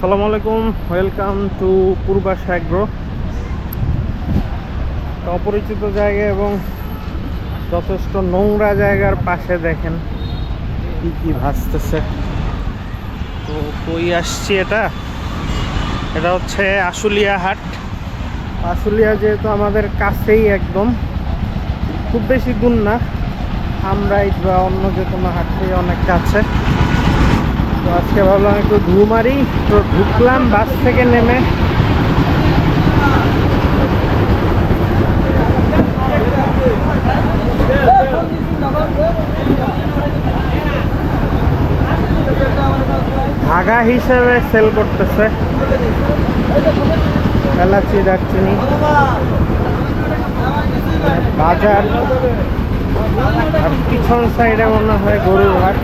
আসসালামু আলাইকুম, welcome to পূর্বাশ agro. অপরিচিত জায়গা এবং যথেষ্ট নোংরা জায়গার পাশে দেখেন কি কি ভাসতেছে। তো কই আসছি, এটা হচ্ছে আশুলিয়া হাট। আশুলিয়া যেহেতু আমাদের কাছেই, একদম খুব বেশি দূর না, আমরাই বা অন্য যে কোনো হাট থেকে অনেক কাছে। তো আজকে ভাবলাম একটু ধু মারি, তো ঢুকলাম বাস থেকে নেমে। ধাগা হিসেবে সেল করতেছে এলাচি, দারচিনি, বাজার। আর পিছন সাইডে মনে হয় গরুর হাট।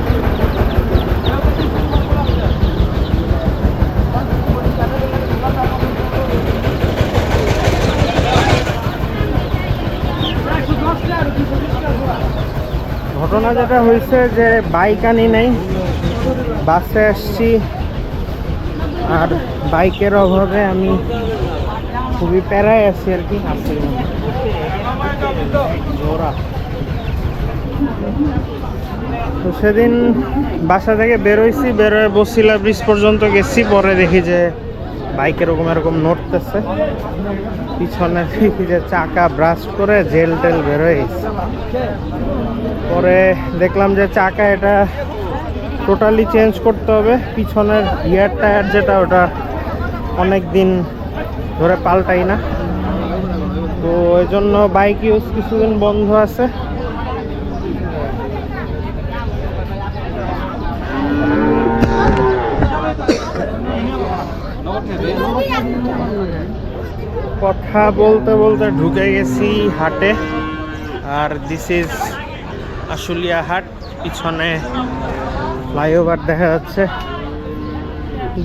ঘটনা যেটা হয়েছে যে বাইক আনি নাই, বাসে আসছি। আর বাইকের অভাবে আমি খুবই প্যারায় আছি আর কি। তো সেদিন বাসা থেকে বেরোয় বসিলা ব্রিজ পর্যন্ত গেছি। পরে দেখি যে বাইক এরকম নড়তেছে। পিছনে দেখি যে চাকা ব্রাশ করে জেল টেল বেরোয়। পরে দেখলাম যে চাকা এটা টোটালি চেঞ্জ করতে হবে। পিছনের রিয়ার টায়ার যেটা, ওটা অনেক দিন ধরে পাল্টাই না। তো ওই জন্য বাইক ইউজ কিছুদিন বন্ধ আছে। কথা বলতে বলতে ঢুকে গেছি হাটে। আর দিস ইজ আশুলিয়া হাট। পিছনে ফ্লাইওভার দেখা যাচ্ছে।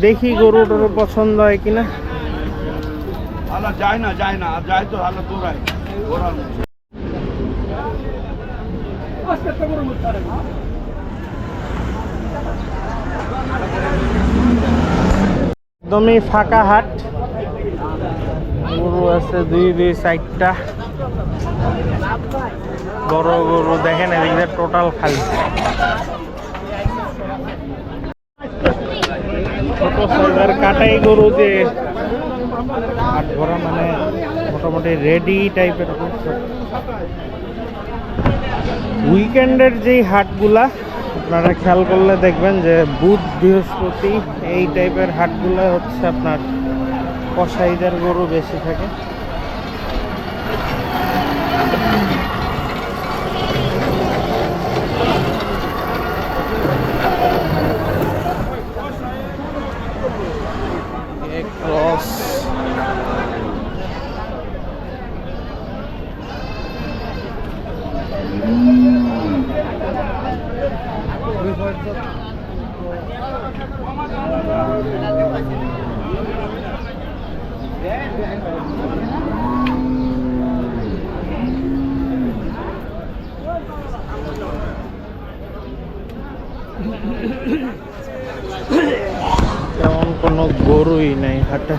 দেখি গরু টরু পছন্দ হয় কিনা। একদমই ফাঁকা হাট, গরু আছে দুই সাইডটা। বড় গরু দেখেন, এদিকে টোটাল খালি। ছোট সাইজের কাটাই গরু যে হাট ভরা, মানে মোটামুটি রেডি টাইপের। উইকেন্ডের যেই হাটগুলা আপনারা খেয়াল করলে দেখবেন যে বুধ বৃহস্পতি এই টাইপের হাটগুলো হচ্ছে আপনার কসাইদের গরু বেশি থাকে। তেমন কোনো গরুই নাই হাটে।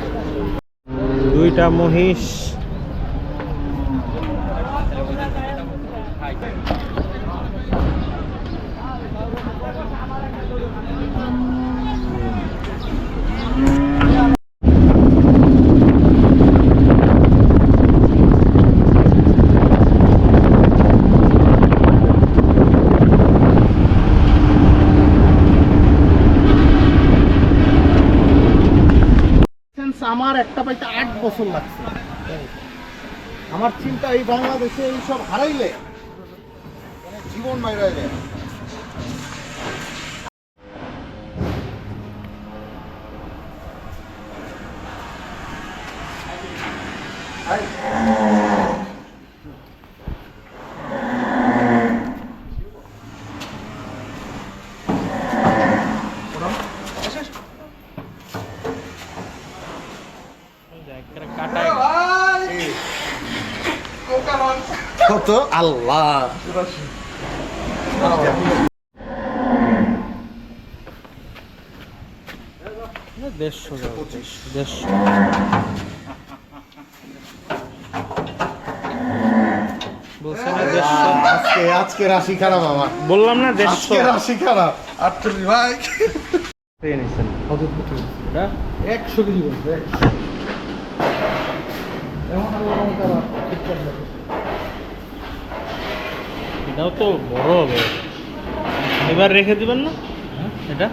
দুইটা মহিষ, আমার একটা পাইতে 8 বছর লাগছে। আমার চিন্তা, এই বাংলাদেশে এই সব হারাইলে জীবন মাইরা যায়। কত আল্লাহ 150 যাবে, 150 বলছে না 150। আজকে রাশি খারাপ আমার, বললাম না আজকে 150 রাশি খারাপ। 48 ভাই পেয়ে নিছেন এটা। 100 কেজি বলছে, 100 এমন আবার ঠিকঠাক লাগে। এটাও তো বড় হবে, এবার রেখে দিবেন না এটা।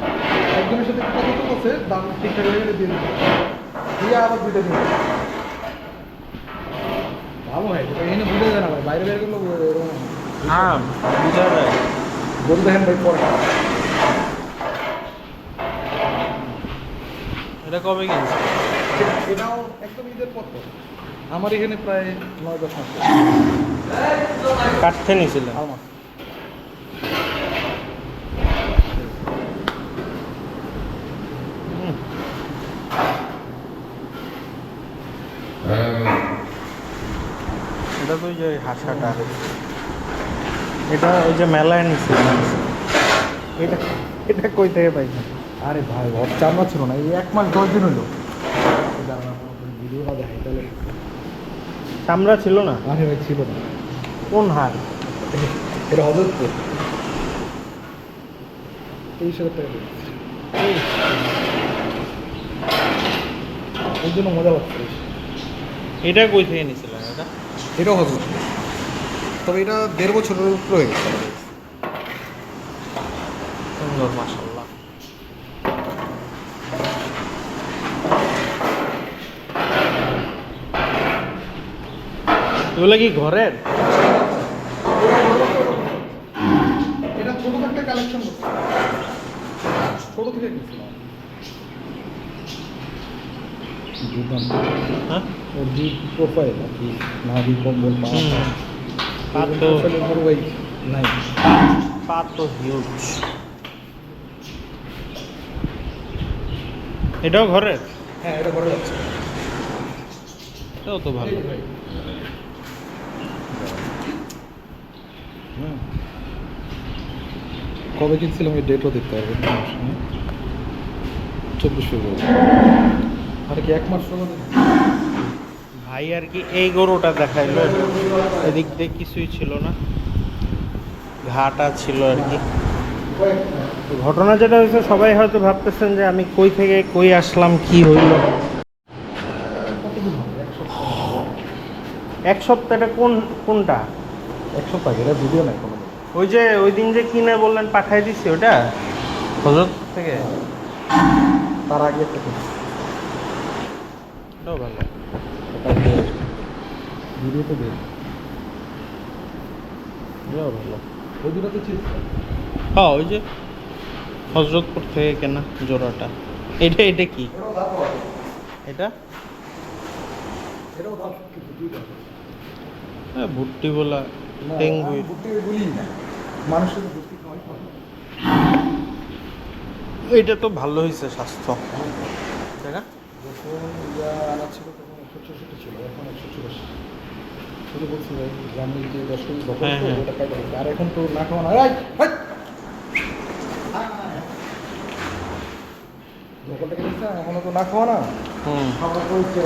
একজনের সাথে কথা বলছে, দাম ঠিকঠাক হয়ে গেলে দিয়ে দিবে, দিয়ে আবার দুইটা দিবে। ভালো হয় এটা, এখানে বুঝে যায় না ভাই, বাইরে বাইরে গেলে হ্যাঁ বুঝা যায়। বলতে দেখেন ভাই পরে। এটা কবে কিনছে? এটাও একদম ঈদের পর তো। আমার এখানে প্রায় 9-10 মাস কাটতে নিয়েছিলেন? আমার এটা তো ওই যে হাসাটা, এটা ওই যে মেলায় নিয়েছিলেন। এটা এটা কই থেকে পাইছেন? আরে ভাই ওর চামড়া ছিল না, এই 1 মাস 10 দিন হলো। ভিডিওটা দেখাই তাহলে। চামড়া ছিল না? আরে ভাই ছিল না। কোন হার? এটা হজরতপুর, 23,000 টাকা দিয়ে। ওই জন্য মজা লাগছে। এটা কই থেকে নিয়েছিলেন এটা? এটাও হজরতপুর, তবে এটা 1.5 বছরের উপরে হয়ে গেছে। সুন্দর মাশাআল্লাহ। এগুলো কি ঘরের? এটা ছোট একটা কালেকশন করছে, ছোট থেকে কিনছিলাম। হ্যাঁ ওর যে প্রোফাইল আর কি, নাভি কম্বল পা তো ভাই নাই। পা তো হিউজ। এটাও ঘরের? হ্যাঁ এটা বড় যাচ্ছে। এটাও তো ভালো। কবে কিনছিলাম ওই ডেটও দেখতে পারবেন, 24 ফেব্রুয়ারি। আর কি 1 মাস হলো। ভাই আর কি এই গরুটা দেখাইলো, এদিক দিয়ে কিছুই ছিল না, ঘাটা ছিল আর কি। ঘটনা যেটা হয়েছে, সবাই হয়তো ভাবতেছেন যে আমি কই থেকে কই আসলাম, কি হইল। এক সপ্তাহ? এটা কোনটা? 1 সপ্তাহ এটা ভিডিও নাই কোনো। ওই যে ওই দিন যে কিনে বললেন পাঠাই দিছি, ওটা হজরত থেকে? তার আগে একটা কিনছি, ওটাও ভালো। ভিডিওতে দেখ। ওটাও ভালো। ওই দুটো তো চিজ। হ্যাঁ ওই যে হজরতপুর থেকে কেনা জোড়াটা। এটা এটা কি? এটাও দাম হবে, এটা এটাও দাম কিছু দুইটা। হ্যাঁ ভুট্টি বলা টেঙ্গুই। বুদ্ধি বলি না, মানুষের বুদ্ধি নয়। এটা তো ভালো হয়েছে স্বাস্থ্য, তাই না? যখন আনা ছিল তখন 164 ছিল, এখন 184। শুধু বলছি ভাই গ্রামের যে 10 কেজি বকর হ্যাঁ, হ্যাঁ। ওটা খাই আর এখন তো না খাওয়া না। বকরটা কিনেছে এখনো তো না খাওয়া না। হুম খাবার করছে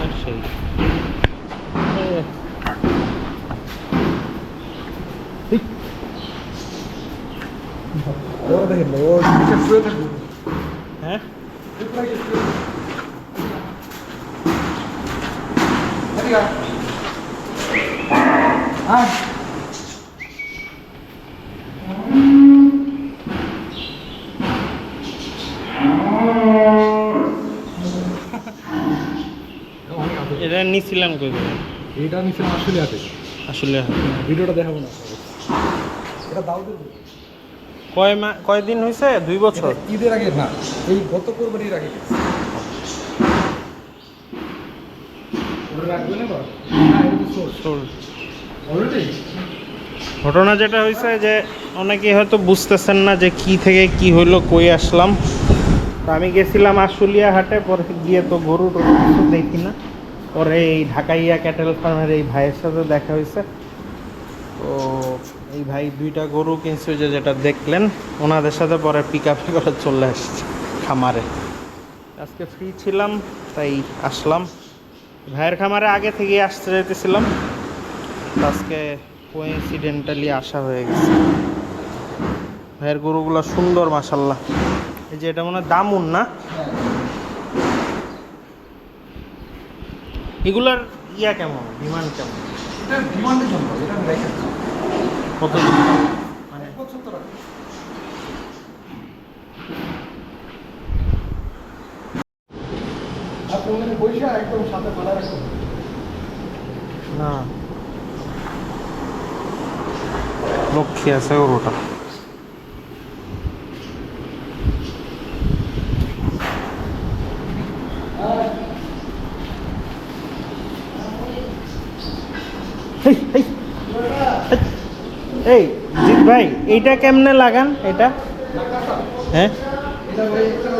আর সেই ঠিক। ওরা দেখেন ভাই, ওর নিচে শুয়ে থাকবে। হ্যাঁ এটা নিছিলেন কই করে? এইটা নিচ্ছিলাম আসলে হাতে। আসলে ভিডিওটা দেখাবো না, এটা দাউদের কয়দিন হয়েছে? 2 বছর? এটা ঈদের আগে না, এই গত কোরবানির আগে গেছে। ওটা রাখবেন এবার? হ্যাঁ এটা তো সোর্স Sold. অলরেডি। ঘটনা যেটা হয়েছে যে অনেকেই হয়তো বুঝতেছেন না যে কি থেকে কি হইলো, কই আসলাম। তো আমি গেছিলাম আশুলিয়া হাটে, পরে গিয়ে তো গরু টরু কিছু দেখি না। পরে এই ঢাকাইয়া ক্যাটেল ফার্মের এই ভাইয়ের সাথে দেখা হয়েছে। তো এই ভাই দুইটা গরু কিনছে, ওই যে যেটা দেখলেন, ওনাদের সাথে পরে পিক আপ করে চলে আসছে খামারে। আজকে ফ্রি ছিলাম তাই আসলাম। ভাইয়ের খামারে আগে থেকেই আসতে যেতেছিলাম, আজকে কোইন্সিডেন্টালি আসা হয়ে গেছে। ভাইয়ের গরুগুলো সুন্দর মাশাল্লাহ। এই যে এটা মনে হয় দামুন না, এগুলার ইয়া কেমন, ডিমান্ড কেমন? এটা ডিমান্ডের জন্য, এটা আমি রেখে কত? মানে 75 টাকা। আপনি ওখানে পয়সা একদম সাথে পালা রাখুন। না, লক্ষ্মী আছে গরুটা। এই জিৎ ভাই, এইটা কেমনে লাগান এটা? হ্যাঁ, এটা ভাই একটা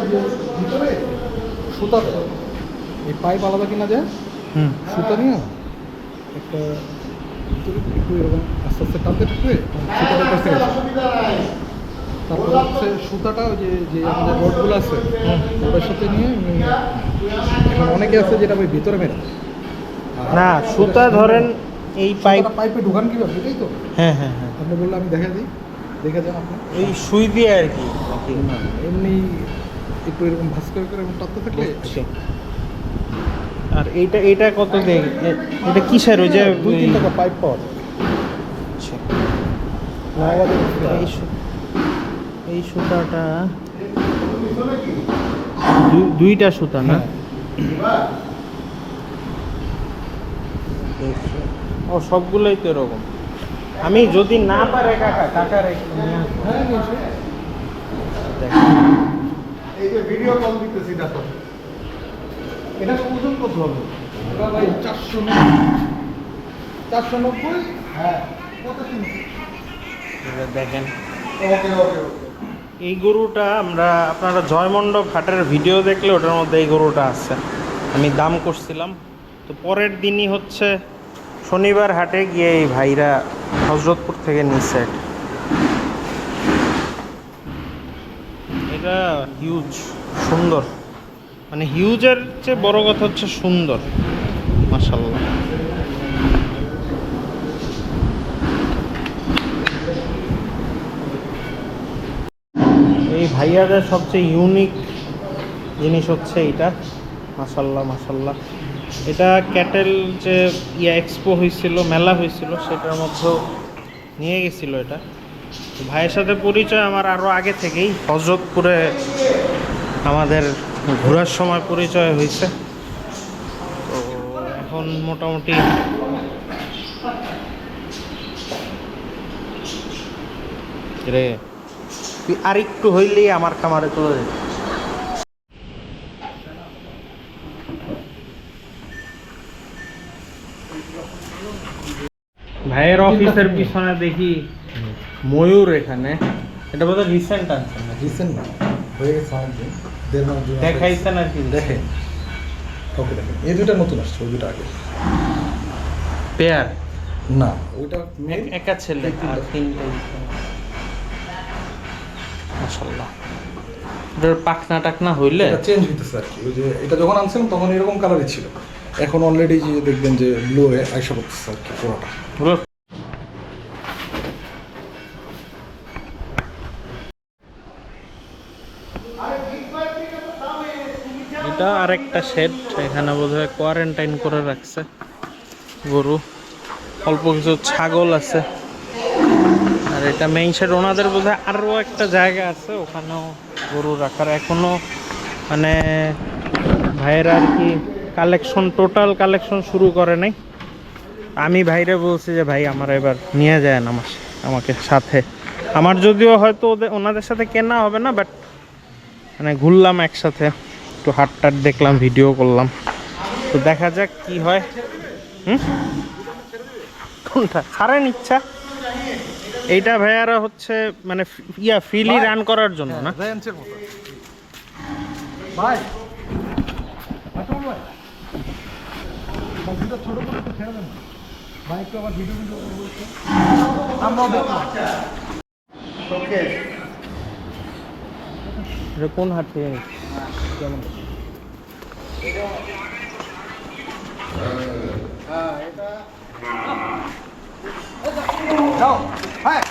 ভিতরে সুতা দেয়। এই পাইপ আলাদা কিনা যায়, হুম, সুতা নিয়ে একটা ভিতরে একটু এরকম আস্তে আস্তে টানতে থাকবে, সুতাটা কাছ থেকে তারপর হচ্ছে সুতাটা ওই যে যে আমাদের রডগুলো আছে ওটার সাথে নিয়ে এখন অনেকে আছে যেটা ওই ভিতরে মেরে দেয়। আর না সুতা ধরেন এই পাইপ, পাইপে ঢুকান কিভাবে এটাই তো হ্যাঁ হ্যাঁ হ্যাঁ, আপনি বললে আমি দেখা দিই, দেখে যান আপনি। এই সুই দিয়ে আর কি নাকি? না এমনি একটু এরকম ভাস করে করে টানতে থাকলে বুঝছি। আর এইটা এইটা কত দিয়ে, এটা কিসের? ওই যে 2-3 টাকা পাইপ পাওয়া যায়। আচ্ছা, নওগাঁতে এই এই সুতাটা দুইটা সুতা না? ও সবগুলোই তো এরকম। আমি যদি না পারে কাকার একটু নিয়ে আসবো। হ্যাঁ নিয়েছি। দেখেন। এই যে ভিডিও কল দিতেছি দেখো, এটা ওজন কত হবে? এটা ভাই 490। হ্যাঁ কত কিনছি? এটা দেখেন, ওকে ওকে ওকে। এই গরুটা আমরা, আপনারা জয়মণ্ডপ হাটের ভিডিও দেখলে ওটার মধ্যে এই গরুটা আছে। আমি দাম করছিলাম, তো পরের দিনই হচ্ছে শনিবার হাটে গিয়ে এই ভাইরা হজরতপুর থেকে নিচ্ছে। এটা হিউজ, সুন্দর, মানে হিউজের চেয়ে বড় কথা হচ্ছে সুন্দর মাশাআল্লাহ। এই ভাইয়াদের সবচেয়ে ইউনিক জিনিস হচ্ছে এইটা, মাশাআল্লাহ মাশাআল্লাহ। এটা ক্যাটেল যে এক্সপো হয়েছিল, মেলা হয়েছিল, সেটার মধ্যেও নিয়ে গেছিল এটা। তো ভাইয়ের সাথে পরিচয় আমার আরও আগে থেকেই, হজরতপুরে আমাদের ঘোরার সময় পরিচয় হয়েছে। তো এখন মোটামুটি রে তুই আর একটু হইলেই আমার খামারে চলে যেত। ভাইয়ের অফিসের পিছনে দেখি ময়ূর, এখানে এটা বোধহয় রিসেন্ট আনছেন না? রিসেন্ট না, হয়ে গেছে অনেকদিন, 1.5 মাস 2 মাস দেখাইছেন আর কি? দেখেন ওকে দেখেন, এই দুটো নতুন আসছে, ওই দুটো আগে পেয়ার না, ওইটা মেল একা ছেলে আর তিনটে মাশাআল্লাহ। এটার পাখনা টাকনা হইলে এটা চেঞ্জ হইতেছে আর কি। ওই যে এটা যখন আনছিলাম তখন এরকম কালারই ছিল, এখন অলরেডি যে দেখবেন যে ব্লু হয়ে আইসা করতেছে আর কি পুরোটা। এটা আরেকটা শেড, এখানে বোধহয় কোয়ারেন্টাইন করে রাখছে গরু, অল্প কিছু ছাগল আছে। আর এটা মেইন শেড, ওনাদের বোধহয় আরও একটা জায়গা আছে ওখানেও গরু রাখার। এখনো মানে ভাইয়েরা আর কি কালেকশন, টোটাল কালেকশন শুরু করে নাই। আমি ভাইরে বলছি যে ভাই আমার এবার নিয়ে যায় না আমাকে সাথে। আমার যদিও হয়তো ওনাদের সাথে কেনা হবে না, বাট মানে ঘুরলাম একসাথে, একটু হাট টাট দেখলাম, ভিডিও করলাম। তো দেখা যাক কি হয়। কোনটা ছাড়েন ইচ্ছা? এইটা ভাইয়ারা হচ্ছে মানে ফ্রিলি রান করার জন্য না? জায়ান্টের মতো ভাই, আসুন ভাই, বাকিটা ছোট করে ছেড়ে দেন। ভাই একটু আবার ভিডিও করবো একটু। আমরাও দেখবো। ওকে, এটা কোন হাট থেকে কেমন? যাও হ্যাঁ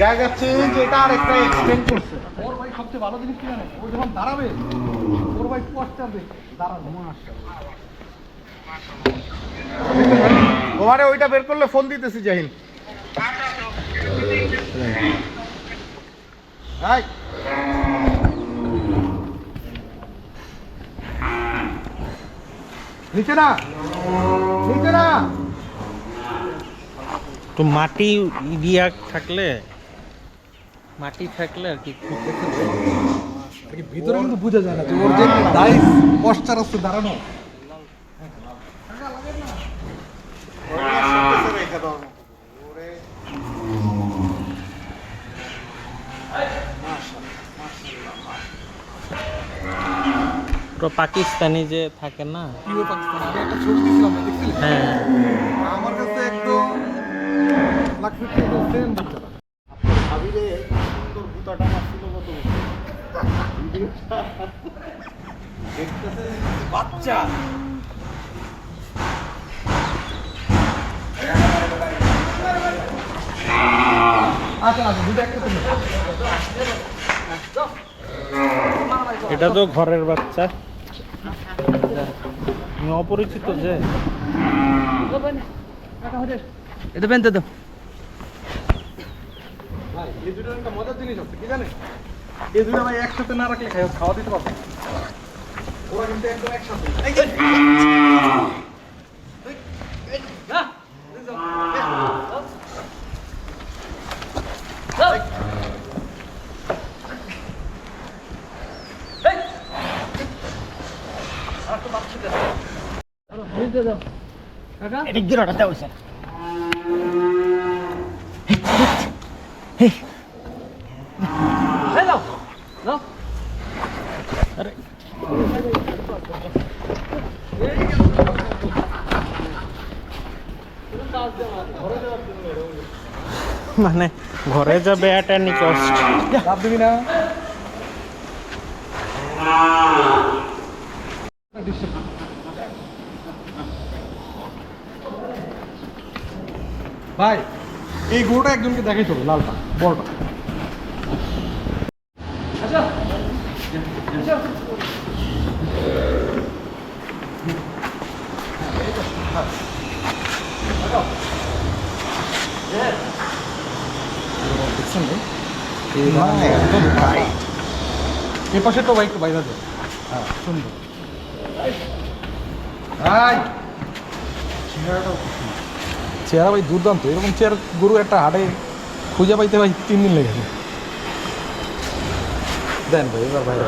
জায়গা চেঞ্জ, এটা আর একটা এক্সটেন্ড করছে। ওর ভাই সবচেয়ে ভালো জিনিস কি জানে, ও যখন দাঁড়াবে ওর ভাই পোস্টার দেখ দাঁড়াবে ওমারে ওইটা বের করলে ফোন দিতেছি জাহিন। হাই, নিচে না নিচে না তো মাটি দিয়া থাকলে, মাটি থাকলে আর কি ভিতরে কিন্তু বোঝা যায় না যে ওর যে ডাইস পোস্টার আছে দাঁড়ানো। পুরো পাকিস্তানি যে থাকে না। পিওর পাকিস্তান। আমি একটা ছবি দিয়েছিলাম দেখছিলেন? হ্যাঁ, আমার কাছে একদম লাগছে সেম বাচ্চারা। ভাবিলে সুন্দর জুতাটা মারছিল কত বাচ্চা। আচ্ছা আচ্ছা দুটো একটা তুমি এটা তো ঘরের বাচ্চা, আমি অপরিচিত যে। এটা পেনতে তো ভাই এই দুটোর একটা মজার জিনিস আছে কি জানেন, এই দুটো ভাই একসাথে না রাখলে খাওয়া দিতে পারবে না। ওরা কিন্তু একদম একসাথে। এটা গিরোটা দাও স্যার হ্যালো নো আরে মানে ঘরে যাবে অ্যাট এনি কস্ট। লাভ দিবি না ভাই, এই গরুটা একজনকে দেখাই চলো, লালটা বড়টা। দেখছেন ভাই? একদম টাইট। এই পাশে তো বাইক বাইরে যায়। হ্যাঁ সুন্দর। ভাই চেহারা ভাই দুর্দান্ত। এরকম চেয়ার গরু একটা হাটে খুঁজে পাইতে ভাই 3 দিন লেগেছে। দেন ভাই এবার বাইরে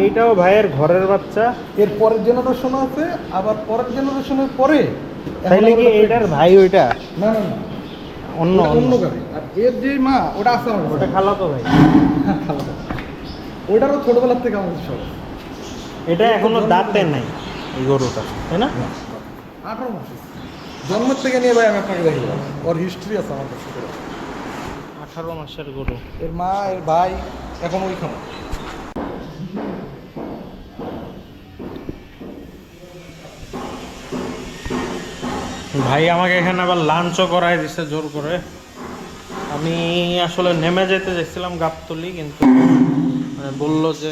এইটাও ভাইয়ের ঘরের বাচ্চা। এর পরের জেনারেশন আছে, আবার পরের জেনারেশনের পরে তাইলে কি এইটার ভাই ওইটা না না না অন্য অন্য গাড়ি। আর এর যে মা ওটা আছে আমার ওটা খালাতো ভাই। ওইটারও ছোটবেলার থেকে আমাদের সব। এটা এখনো দাঁতে নাই এই গরুটা, তাই না? 18 মাস জন্মের থেকে নিয়ে ভাই আমি আপনাকে দেখি ওর হিস্ট্রি আছে আমার কাছে। 18 মাসের গরু। এর মা এর ভাই এখন ওইখানে। ভাই আমাকে এখানে আবার লাঞ্চও করায় দিছে জোর করে। আমি আসলে নেমে যেতে যাচ্ছিলাম গাবতলি, কিন্তু বললো যে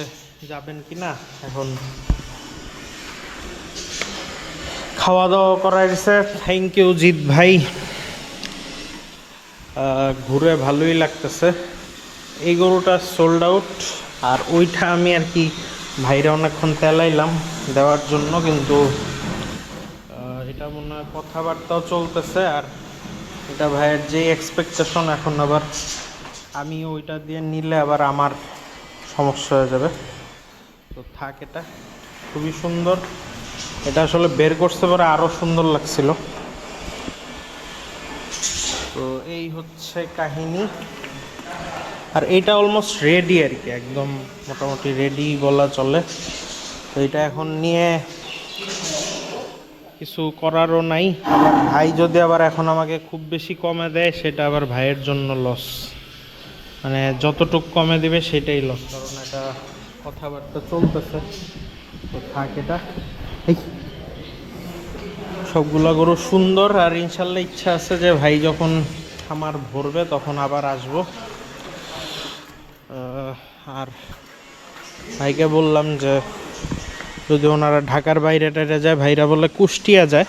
যাবেন কি না। এখন খাওয়া দাওয়া করায় দিছে। থ্যাংক ইউ জিৎ ভাই, ঘুরে ভালোই লাগতেছে। এই গরুটা সোল্ড আউট, আর ওইটা আমি আর কি ভাইরা অনেকক্ষণ তেলাইলাম দেওয়ার জন্য, কিন্তু এটা মনে হয় কথাবার্তাও চলতেছে, আর এটা ভাইয়ের যে এক্সপেকটেশন, এখন আবার আমি ওইটা দিয়ে নিলে আবার আমার সমস্যা হয়ে যাবে। তো থাক, এটা খুবই সুন্দর। এটা আসলে বের করতে পারে আরও সুন্দর লাগছিল। তো এই হচ্ছে কাহিনী। আর এটা অলমোস্ট রেডি আর কি, একদম মোটামুটি রেডি বলা চলে। তো এটা এখন নিয়ে কিছু করারও নাই। আবার ভাই যদি আবার এখন আমাকে খুব বেশি কমে দেয়, সেটা আবার ভাইয়ের জন্য লস। মানে যতটুকু কমে দিবে সেটাই লস, কারণ এটা কথাবার্তা চলতেছে। তো থাক এটা। এই সবগুলা গরু সুন্দর, আর ইনশাল্লাহ ইচ্ছা আছে যে ভাই যখন খামার ভরবে তখন আবার আসবো। আর ভাইকে বললাম যে যদি ওনারা ঢাকার বাইরে টাইরে যায়, ভাইরা বলে কুষ্টিয়া যায়,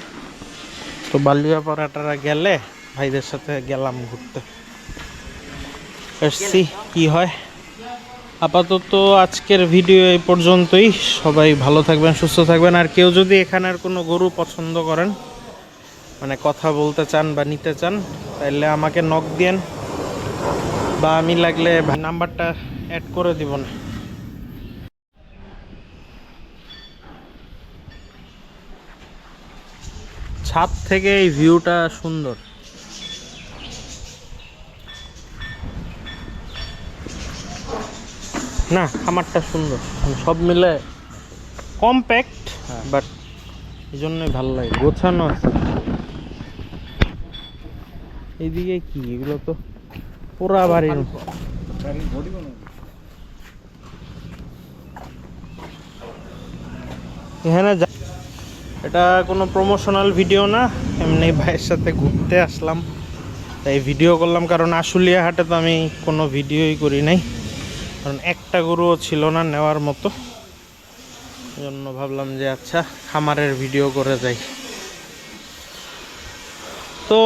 তো বালিয়াপাড়াটারা গেলে ভাইদের সাথে গেলাম ঘুরতে। এসছি কি হয়। আপাতত আজকের ভিডিও এই পর্যন্তই। সবাই ভালো থাকবেন, সুস্থ থাকবেন। আর কেউ যদি এখানের কোনো গরু পছন্দ করেন, মানে কথা বলতে চান বা নিতে চান, তাহলে আমাকে নক দিয়েন, বা আমি লাগলে নাম্বারটা অ্যাড করে দিব না। ছাদ থেকে এই ভিউটা সুন্দর। না, খামারটা সুন্দর, সব মিলে কম্প্যাক্ট, বাট এই জন্যই ভালো লাগে, গোছানো আছে। এইদিকে কি, এগুলো তো পুরা বাড়ির। এখানে এটা কোনো প্রমোশনাল ভিডিও না, এমনি ভাইয়ের সাথে ঘুরতে আসলাম তাই ভিডিও করলাম। কারণ আশুলিয়া হাটে তো আমি কোনো ভিডিওই করি নাই, কারণ একটা গরুও ছিল না নেওয়ার মতো। এই জন্য ভাবলাম যে আচ্ছা খামারের ভিডিও করে যাই। তো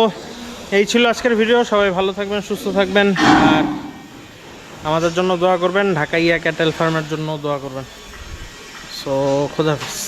এই ছিল আজকের ভিডিও। সবাই ভালো থাকবেন, সুস্থ থাকবেন, আর আমাদের জন্য দোয়া করবেন। ঢাকাইয়া ক্যাটেল ফার্মের জন্য দোয়া করবেন। সো খোদা হাফেজ।